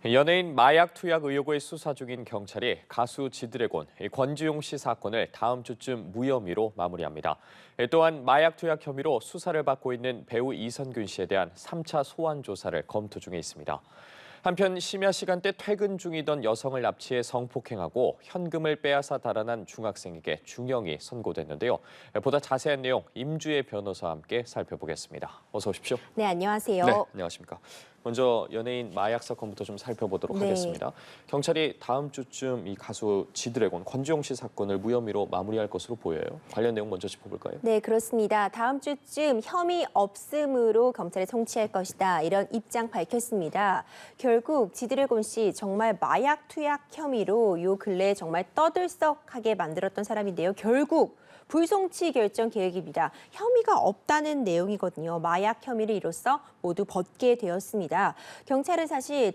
연예인 마약 투약 의혹을 수사 중인 경찰이 가수 지드래곤 권지용 씨 사건을 다음 주쯤 무혐의로 마무리합니다. 또한 마약 투약 혐의로 수사를 받고 있는 배우 이선균 씨에 대한 3차 소환 조사를 검토 중에 있습니다. 한편 심야 시간대 퇴근 중이던 여성을 납치해 성폭행하고 현금을 빼앗아 달아난 중학생에게 중형이 선고됐는데요. 보다 자세한 내용 임주혜 변호사와 함께 살펴보겠습니다. 어서 오십시오. 네, 안녕하세요. 네, 안녕하십니까. 먼저 연예인 마약 사건부터 좀 살펴보도록 하겠습니다. 경찰이 다음 주쯤 이 가수 지드래곤 권지용 씨 사건을 무혐의로 마무리할 것으로 보여요. 관련 내용 먼저 짚어볼까요? 네, 그렇습니다. 다음 주쯤 혐의 없음으로 검찰에 송치할 것이다. 이런 입장 밝혔습니다. 결국 지드래곤 씨 정말 마약 투약 혐의로 요 근래에 정말 떠들썩하게 만들었던 사람인데요. 결국 불송치 결정 계획입니다. 혐의가 없다는 내용이거든요. 마약 혐의를 이로써 모두 벗게 되었습니다. 경찰은 사실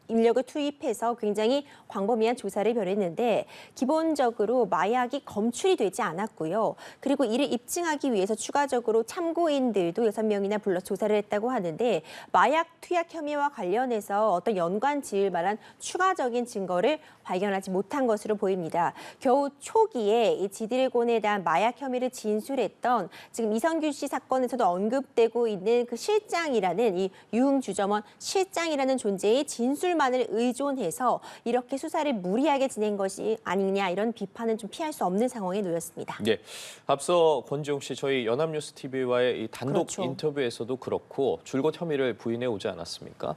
인력을 투입해서 굉장히 광범위한 조사를 벌였는데 기본적으로 마약이 검출이 되지 않았고요. 그리고 이를 입증하기 위해서 추가적으로 참고인들도 6명이나 불러 조사를 했다고 하는데 마약 투약 혐의와 관련해서 어떤 연관 지을 만한 추가적인 증거를 발견하지 못한 것으로 보입니다. 겨우 초기에 이 지드래곤에 대한 마약 혐의를 진술했던 지금 이선균 씨 사건에서도 언급되고 있는 그 실장이라는 이 유흥주점원 실장이라는 존재의 진술만을 의존해서 이렇게 수사를 무리하게 진행 것이 아니냐 이런 비판은 좀 피할 수 없는 상황에 놓였습니다. 네, 앞서 권지용 씨 저희 연합뉴스 TV와의 이 단독 그렇죠. 인터뷰에서도 그렇고 줄곧 혐의를 부인해 오지 않았습니까?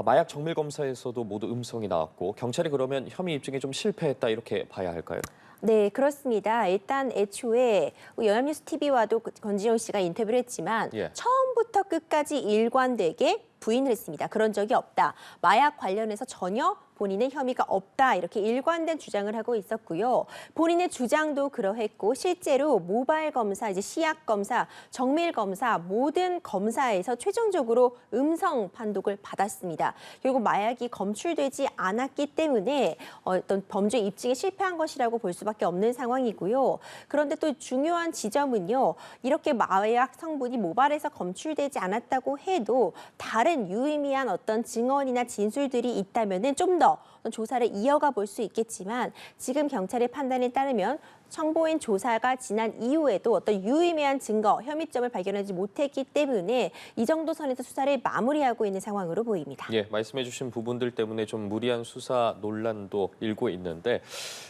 마약 정밀 검사에서도 모두 음성이 나왔고 경찰이 그러면 혐의 입증에 좀 실패했다 이렇게 봐야 할까요? 네, 그렇습니다. 일단 애초에 연합뉴스 TV와도 권지용 씨가 인터뷰를 했지만 처음부터 끝까지 일관되게 부인을 했습니다. 그런 적이 없다. 마약 관련해서 전혀 본인의 혐의가 없다. 이렇게 일관된 주장을 하고 있었고요. 본인의 주장도 그러했고 실제로 모발 검사, 이제 시약 검사, 정밀 검사 모든 검사에서 최종적으로 음성 판독을 받았습니다. 결국 마약이 검출되지 않았기 때문에 어떤 범죄 입증에 실패한 것이라고 볼 수밖에 없는 상황이고요. 그런데 또 중요한 지점은요. 이렇게 마약 성분이 모발에서 검출되지 않았다고 해도 다른 유의미한 어떤 증언이나 진술들이 있다면은 좀 더 조사를 이어가 볼 수 있겠지만 지금 경찰의 판단에 따르면 청보인 조사가 지난 이후에도 어떤 유의미한 증거, 혐의점을 발견하지 못했기 때문에 이 정도 선에서 수사를 마무리하고 있는 상황으로 보입니다. 예, 말씀해 주신 부분들 때문에 좀 무리한 수사 논란도 일고 있는데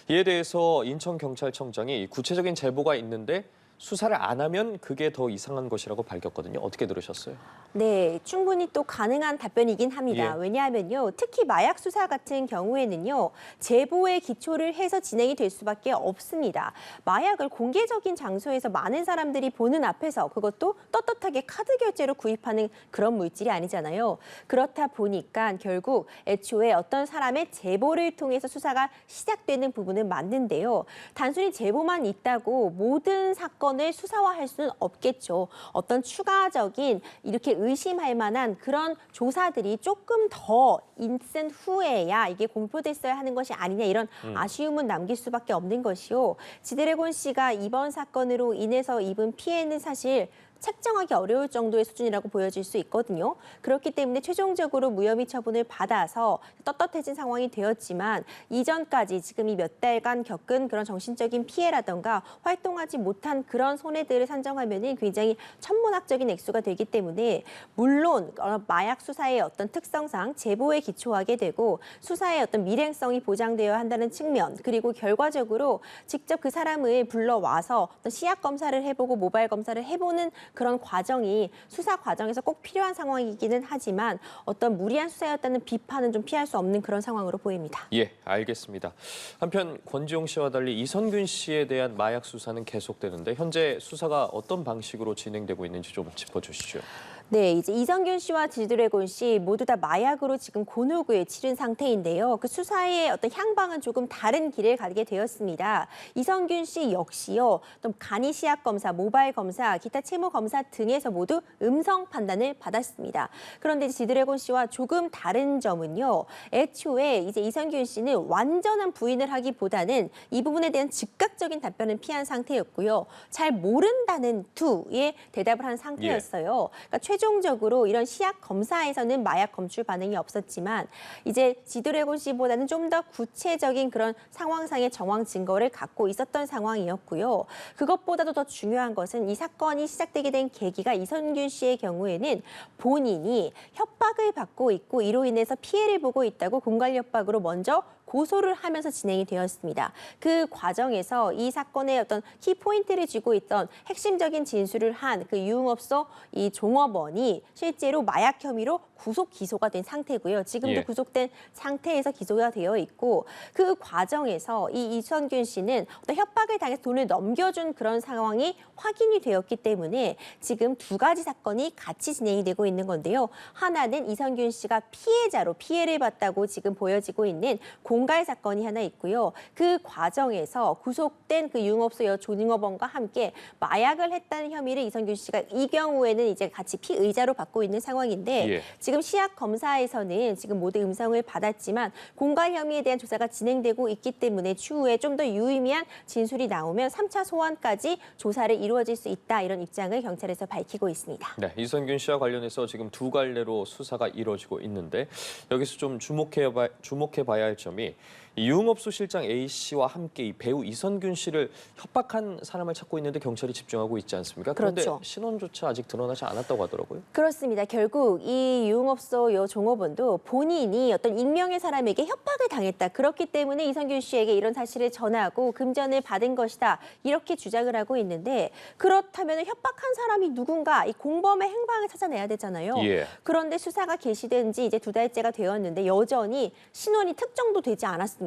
이에 대해서 인천경찰청장이 구체적인 제보가 있는데 수사를 안 하면 그게 더 이상한 것이라고 밝혔거든요. 어떻게 들으셨어요? 네, 충분히 또 가능한 답변이긴 합니다. 왜냐하면요, 특히 마약 수사 같은 경우에는요, 제보에 기초를 해서 진행이 될 수밖에 없습니다. 마약을 공개적인 장소에서 많은 사람들이 보는 앞에서 그것도 떳떳하게 카드 결제로 구입하는 그런 물질이 아니잖아요. 그렇다 보니까 결국 애초에 어떤 사람의 제보를 통해서 수사가 시작되는 부분은 맞는데요. 단순히 제보만 있다고 모든 사건을 수사화할 수는 없겠죠. 어떤 추가적인 이렇게 의심할 만한 그런 조사들이 조금 더 있은 후에야 이게 공표됐어야 하는 것이 아니냐 이런 아쉬움은 남길 수밖에 없는 것이요. 지드래곤 씨가 이번 사건으로 인해서 입은 피해는 사실 책정하기 어려울 정도의 수준이라고 보여질 수 있거든요. 그렇기 때문에 최종적으로 무혐의 처분을 받아서 떳떳해진 상황이 되었지만 이전까지 지금 이 몇 달간 겪은 그런 정신적인 피해라던가 활동하지 못한 그런 손해들을 산정하면 굉장히 천문학적인 액수가 되기 때문에 물론 마약 수사의 어떤 특성상 제보에 기초하게 되고 수사의 어떤 밀행성이 보장되어야 한다는 측면 그리고 결과적으로 직접 그 사람을 불러와서 어떤 시약 검사를 해보고 모발 검사를 해보는 그런 과정이 수사 과정에서 꼭 필요한 상황이기는 하지만 어떤 무리한 수사였다는 비판은 좀 피할 수 없는 그런 상황으로 보입니다. 예, 알겠습니다. 한편 권지용 씨와 달리 이선균 씨에 대한 마약 수사는 계속되는데 현재 수사가 어떤 방식으로 진행되고 있는지 좀 짚어주시죠. 네, 이제 이선균 씨와 지드래곤 씨 모두 다 마약으로 지금 곤혹을 치른 상태인데요. 그 수사의 어떤 향방은 조금 다른 길을 가게 되었습니다. 이선균 씨 역시요, 또 간이 시약 검사, 모발 검사, 기타 채모 검사 등에서 모두 음성 판단을 받았습니다. 그런데 지드래곤 씨와 조금 다른 점은요, 애초에 이제 이선균 씨는 완전한 부인을 하기보다는 이 부분에 대한 즉각적인 답변을 피한 상태였고요. 잘 모른다는 투의 대답을 한 상태였어요. 그러니까 최종적으로 이런 시약 검사에서는 마약 검출 반응이 없었지만 이제 지드래곤 씨보다는 좀 더 구체적인 그런 상황상의 정황 증거를 갖고 있었던 상황이었고요. 그것보다도 더 중요한 것은 이 사건이 시작되게 된 계기가 이선균 씨의 경우에는 본인이 협박을 받고 있고 이로 인해서 피해를 보고 있다고 공갈 협박으로 먼저 고소를 하면서 진행이 되었습니다. 그 과정에서 이 사건의 어떤 키포인트를 쥐고 있던 핵심적인 진술을 한 그 유흥업소 이 종업원이 실제로 마약 혐의로 구속 기소가 된 상태고요. 지금도 예. 구속된 상태에서 기소가 되어 있고 그 과정에서 이 이선균 씨는 어떤 협박을 당해서 돈을 넘겨준 그런 상황이 확인이 되었기 때문에 지금 두 가지 사건이 같이 진행이 되고 있는 건데요. 하나는 이선균 씨가 피해자로 피해를 봤다고 지금 보여지고 있는 공갈 사건이 하나 있고요. 그 과정에서 구속된 그 유흥업소 여종업원과 함께 마약을 했다는 혐의를 이선균 씨가 이 경우에는 이제 같이 피의자로 받고 있는 상황인데 예. 지금 시약 검사에서는 지금 모두 음성을 받았지만 공갈 혐의에 대한 조사가 진행되고 있기 때문에 추후에 좀 더 유의미한 진술이 나오면 3차 소환까지 조사를 이루어질 수 있다 이런 입장을 경찰에서 밝히고 있습니다. 네, 이선균 씨와 관련해서 지금 두 갈래로 수사가 이루어지고 있는데 여기서 좀 주목해봐야 할 점이 이 유흥업소 실장 A 씨와 함께 이 배우 이선균 씨를 협박한 사람을 찾고 있는데 경찰이 집중하고 있지 않습니까? 그런데 그렇죠. 신원조차 아직 드러나지 않았다고 하더라고요. 그렇습니다. 결국 이 유흥업소 요 종업원도 본인이 어떤 익명의 사람에게 협박을 당했다. 그렇기 때문에 이선균 씨에게 이런 사실을 전하고 금전을 받은 것이다. 이렇게 주장을 하고 있는데 그렇다면 협박한 사람이 누군가 이 공범의 행방을 찾아내야 되잖아요. 예. 그런데 수사가 개시된 지 이제 2달째가 되었는데 여전히 신원이 특정도 되지 않았습니다.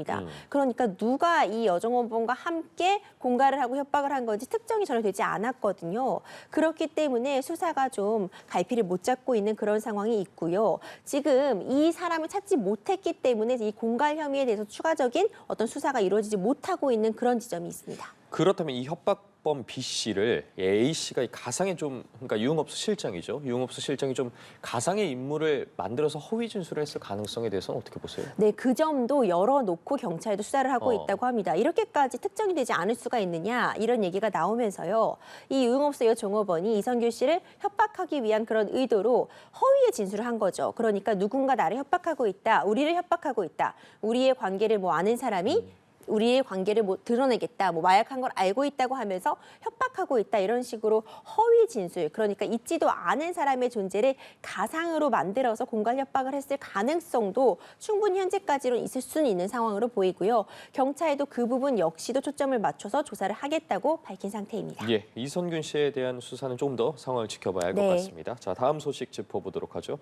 그러니까 누가 이 여종업원과 함께 공갈을 하고 협박을 한 건지 특정이 전혀 되지 않았거든요. 그렇기 때문에 수사가 좀 갈피를 못 잡고 있는 그런 상황이 있고요. 지금 이 사람을 찾지 못했기 때문에 이 공갈 혐의에 대해서 추가적인 어떤 수사가 이루어지지 못하고 있는 그런 지점이 있습니다. 그렇다면 이 협박범 B 씨를 A 씨가 이 가상의 그러니까 유흥업소 실장이죠. 유흥업소 실장이 좀 가상의 인물을 만들어서 허위 진술을 했을 가능성에 대해서는 어떻게 보세요? 네, 그 점도 열어놓고 경찰도 수사를 하고 있다고 합니다. 이렇게까지 특정이 되지 않을 수가 있느냐 이런 얘기가 나오면서요. 이 유흥업소 여 종업원이 이선균 씨를 협박하기 위한 그런 의도로 허위의 진술을 한 거죠. 그러니까 누군가 나를 협박하고 있다, 우리를 협박하고 있다, 우리의 관계를 아는 사람이 우리의 관계를 드러내겠다, 마약한 걸 알고 있다고 하면서 협박하고 있다 이런 식으로 허위 진술, 그러니까 있지도 않은 사람의 존재를 가상으로 만들어서 공갈 협박을 했을 가능성도 충분히 현재까지는 있을 수는 있는 상황으로 보이고요. 경찰도 그 부분 역시도 초점을 맞춰서 조사를 하겠다고 밝힌 상태입니다. 예, 이선균 씨에 대한 수사는 조금 더 상황을 지켜봐야 할 것 네. 같습니다. 자, 다음 소식 짚어보도록 하죠.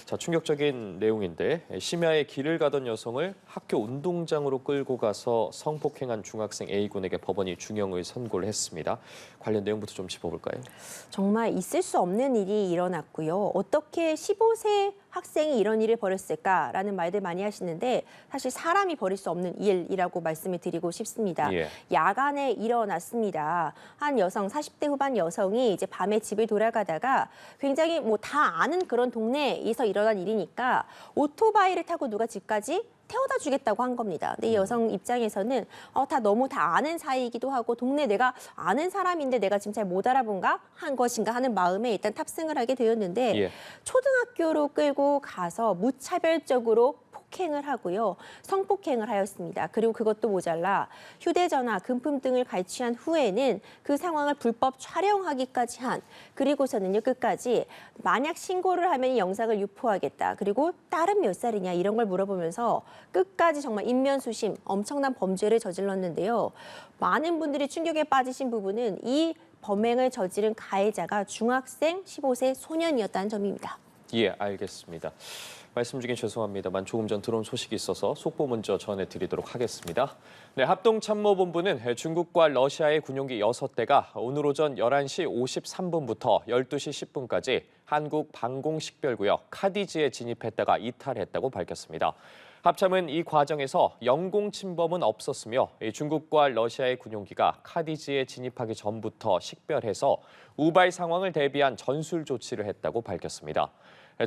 자, 충격적인 내용인데 심야에 길을 가던 여성을 학교 운동장으로 끌고 가서 성폭행한 중학생 A군에게 법원이 중형을 선고를 했습니다. 관련 내용부터 좀 짚어볼까요? 정말 있을 수 없는 일이 일어났고요. 어떻게 15세 학생이 이런 일을 벌였을까라는 말들 많이 하시는데 사실 사람이 벌일 수 없는 일이라고 말씀을 드리고 싶습니다. 예. 야간에 일어났습니다. 한 여성, 40대 후반 여성이 이제 밤에 집을 돌아가다가 굉장히 다 아는 그런 동네에서 일어난 일이니까 오토바이를 타고 누가 집까지 태워다 주겠다고 한 겁니다. 근데 이 여성 입장에서는 너무 다 아는 사이이기도 하고 동네 내가 아는 사람인데 내가 지금 잘 못 알아본가 한 것인가 하는 마음에 일단 탑승을 하게 되었는데 예. 초등학교로 끌고 가서 무차별적으로 폭행을 하고요. 성폭행을 하였습니다. 그리고 그것도 모자라 휴대전화, 금품 등을 갈취한 후에는 그 상황을 불법 촬영하기까지 한, 그리고서는요 끝까지 만약 신고를 하면 이 영상을 유포하겠다. 그리고 딸은 몇 살이냐 이런 걸 물어보면서 끝까지 정말 인면수심 엄청난 범죄를 저질렀는데요. 많은 분들이 충격에 빠지신 부분은 이 범행을 저지른 가해자가 중학생 15세 소년이었다는 점입니다. 예, 알겠습니다. 말씀 중에 죄송합니다만 조금 전 들어온 소식이 있어서 속보 먼저 전해드리도록 하겠습니다. 네, 합동참모본부는 중국과 러시아의 군용기 6대가 오늘 오전 11시 53분부터 12시 10분까지 한국 방공식별구역 카디지에 진입했다가 이탈했다고 밝혔습니다. 합참은 이 과정에서 영공 침범은 없었으며 중국과 러시아의 군용기가 카디지에 진입하기 전부터 식별해서 우발 상황을 대비한 전술 조치를 했다고 밝혔습니다.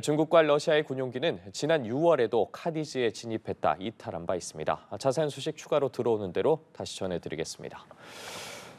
중국과 러시아의 군용기는 지난 6월에도 카디지에 진입했다 이탈한 바 있습니다. 자세한 소식 추가로 들어오는 대로 다시 전해드리겠습니다.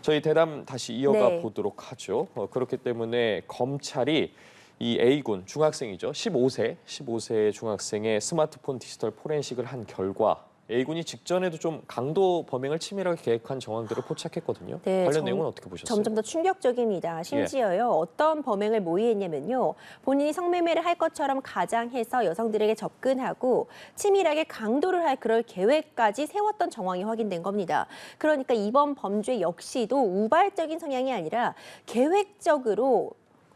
저희 대담 다시 이어가 보도록 하죠. 그렇기 때문에 검찰이 이 A군 중학생이죠. 15세 중학생의 스마트폰 디지털 포렌식을 한 결과 A군이 직전에도 좀 강도 범행을 치밀하게 계획한 정황들을 포착했거든요. 네, 관련 내용은 어떻게 보셨어요? 점점 더 충격적입니다. 심지어요, 어떤 범행을 모의했냐면요. 본인이 성매매를 할 것처럼 가장해서 여성들에게 접근하고 치밀하게 강도를 할 그럴 계획까지 세웠던 정황이 확인된 겁니다. 그러니까 이번 범죄 역시도 우발적인 성향이 아니라 계획적으로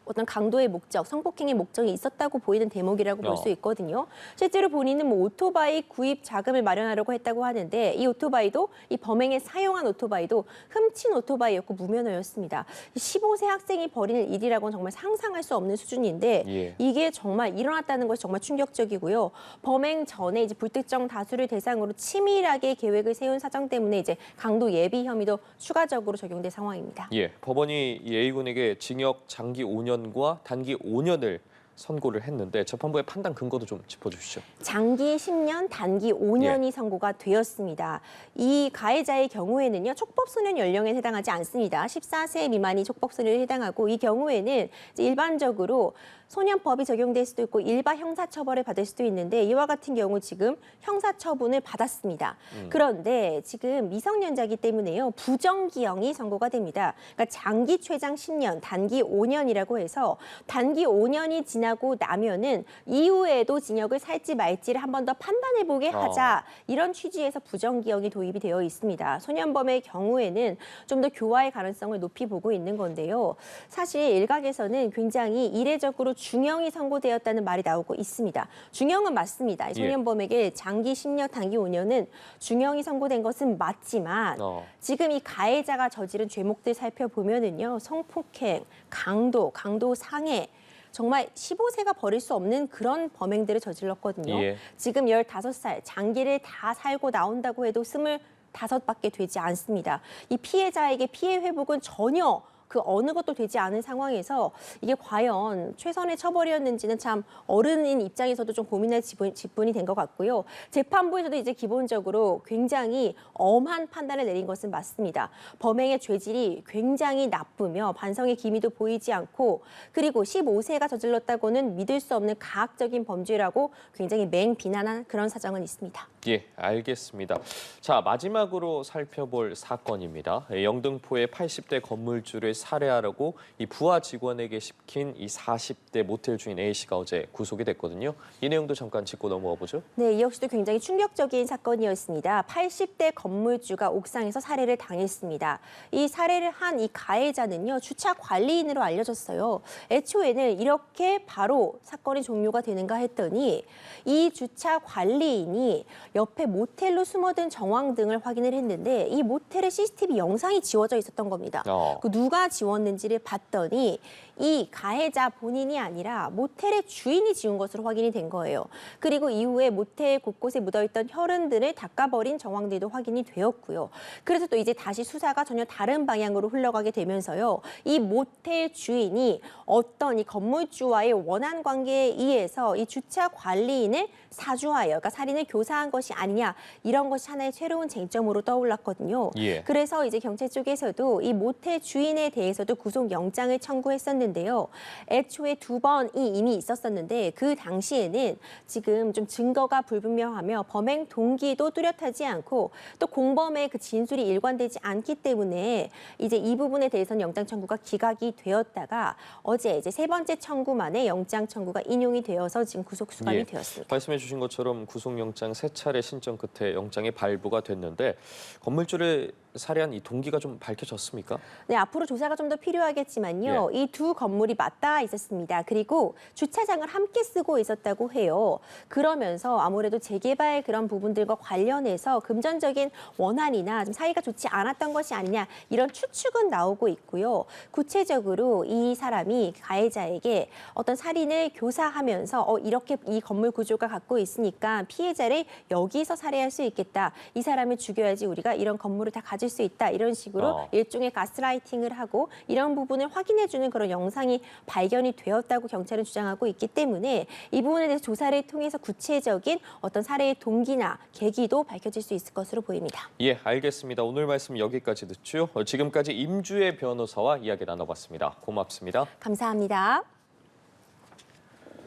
어떤 강도의 목적, 성폭행의 목적이 있었다고 보이는 대목이라고 볼 수 있거든요. 실제로 본인은 뭐 오토바이 구입 자금을 마련하려고 했다고 하는데 이 오토바이도 이 범행에 사용한 오토바이도 훔친 오토바이였고 무면허였습니다. 15세 학생이 벌이는 일이라고는 정말 상상할 수 없는 수준인데 예. 이게 정말 일어났다는 것이 정말 충격적이고요. 범행 전에 이제 불특정 다수를 대상으로 치밀하게 계획을 세운 사정 때문에 이제 강도 예비 혐의도 추가적으로 적용된 상황입니다. 예, 법원이 이 A군에게 징역 장기 5년과 단기 5년을 선고를 했는데 재판부의 판단 근거도 좀 짚어주시죠. 장기 10년, 단기 5년이 선고가 되었습니다. 이 가해자의 경우에는요, 촉법소년 연령에 해당하지 않습니다. 14세 미만이 촉법소년에 해당하고 이 경우에는 이제 일반적으로 소년법이 적용될 수도 있고 일반 형사처벌을 받을 수도 있는데 이와 같은 경우 지금 형사처분을 받았습니다. 그런데 지금 미성년자이기 때문에요. 부정기형이 선고가 됩니다. 그러니까 장기 최장 10년, 단기 5년이라고 해서 단기 5년이 지나고 나면은 이후에도 징역을 살지 말지를 한 번 더 판단해보게 하자. 이런 취지에서 부정기형이 도입이 되어 있습니다. 소년범의 경우에는 좀 더 교화의 가능성을 높이 보고 있는 건데요. 사실 일각에서는 굉장히 이례적으로 중형이 선고되었다는 말이 나오고 있습니다. 중형은 맞습니다. 이 소년범에게 장기 10년, 단기 5년은 중형이 선고된 것은 맞지만 지금 이 가해자가 저지른 죄목들 살펴보면은요. 성폭행, 강도 상해, 정말 15세가 벌일 수 없는 그런 범행들을 저질렀거든요. 지금 15살, 장기를 다 살고 나온다고 해도 25밖에 되지 않습니다. 이 피해자에게 피해 회복은 전혀 그 어느 것도 되지 않은 상황에서 이게 과연 최선의 처벌이었는지는 참 어른인 입장에서도 좀 고민할 지분이 된 것 같고요. 재판부에서도 이제 기본적으로 굉장히 엄한 판단을 내린 것은 맞습니다. 범행의 죄질이 굉장히 나쁘며 반성의 기미도 보이지 않고 그리고 15세가 저질렀다고는 믿을 수 없는 가학적인 범죄라고 굉장히 맹비난한 그런 사정은 있습니다. 예, 알겠습니다. 자, 마지막으로 살펴볼 사건입니다. 영등포의 80대 건물주를 살해하려고 이 부하 직원에게 시킨 이 40대 모텔 주인 A씨가 어제 구속이 됐거든요. 이 내용도 잠깐 짚고 넘어가 보죠. 네, 이 역시도 굉장히 충격적인 사건이었습니다. 80대 건물주가 옥상에서 살해를 당했습니다. 이 살해를 한 이 가해자는요, 주차 관리인으로 알려졌어요. 애초에는 이렇게 바로 사건이 종료가 되는가 했더니 이 주차 관리인이 옆에 모텔로 숨어든 정황 등을 확인을 했는데 이 모텔의 CCTV 영상이 지워져 있었던 겁니다. 그 누가 지웠는지를 봤더니 이 가해자 본인이 아니라 모텔의 주인이 지운 것으로 확인이 된 거예요. 그리고 이후에 모텔 곳곳에 묻어있던 혈흔들을 닦아버린 정황들도 확인이 되었고요. 그래서 또 이제 다시 수사가 전혀 다른 방향으로 흘러가게 되면서요. 이 모텔 주인이 어떤 이 건물주와의 원한 관계에 의해서 이 주차 관리인을 사주하여, 그러니까 살인을 교사한 것이 아니냐 이런 것이 하나의 새로운 쟁점으로 떠올랐거든요. 그래서 이제 경찰 쪽에서도 이 모텔 주인에 대해서도 구속영장을 청구했었는데요. 애초에 2번이 이미 있었었는데 그 당시에는 지금 좀 증거가 불분명하며 범행 동기도 뚜렷하지 않고 또 공범의 그 진술이 일관되지 않기 때문에 이제 이 부분에 대해서는 영장 청구가 기각이 되었다가 어제 이제 3번째 청구 만에 영장 청구가 인용이 되어서 지금 구속 수감이 되었습니다. 말씀해 주신 것처럼 구속영장 3차례 신청 끝에 영장이 발부가 됐는데 건물주를 살해한 이 동기가 좀 밝혀졌습니까? 네, 앞으로 조사가 좀 더 필요하겠지만요. 이 두 건물이 맞닿아 있었습니다. 그리고 주차장을 함께 쓰고 있었다고 해요. 그러면서 아무래도 재개발 그런 부분들과 관련해서 금전적인 원한이나 좀 사이가 좋지 않았던 것이 아니냐 이런 추측은 나오고 있고요. 구체적으로 이 사람이 가해자에게 어떤 살인을 교사하면서 이렇게 이 건물 구조가 갖고 있으니까 피해자를 여기서 살해할 수 있겠다. 이 사람을 죽여야지 우리가 이런 건물을 다 가질 수 있다. 이런 식으로 일종의 가스라이팅을 하고 이런 부분을 확인해주는 그런 영상이 발견이 되었다고 경찰은 주장하고 있기 때문에 이 부분에 대해서 조사를 통해서 구체적인 어떤 살해의 동기나 계기도 밝혀질 수 있을 것으로 보입니다. 예, 알겠습니다. 오늘 말씀 여기까지 듣죠. 지금까지 임주혜 변호사와 이야기 나눠봤습니다. 고맙습니다. 감사합니다.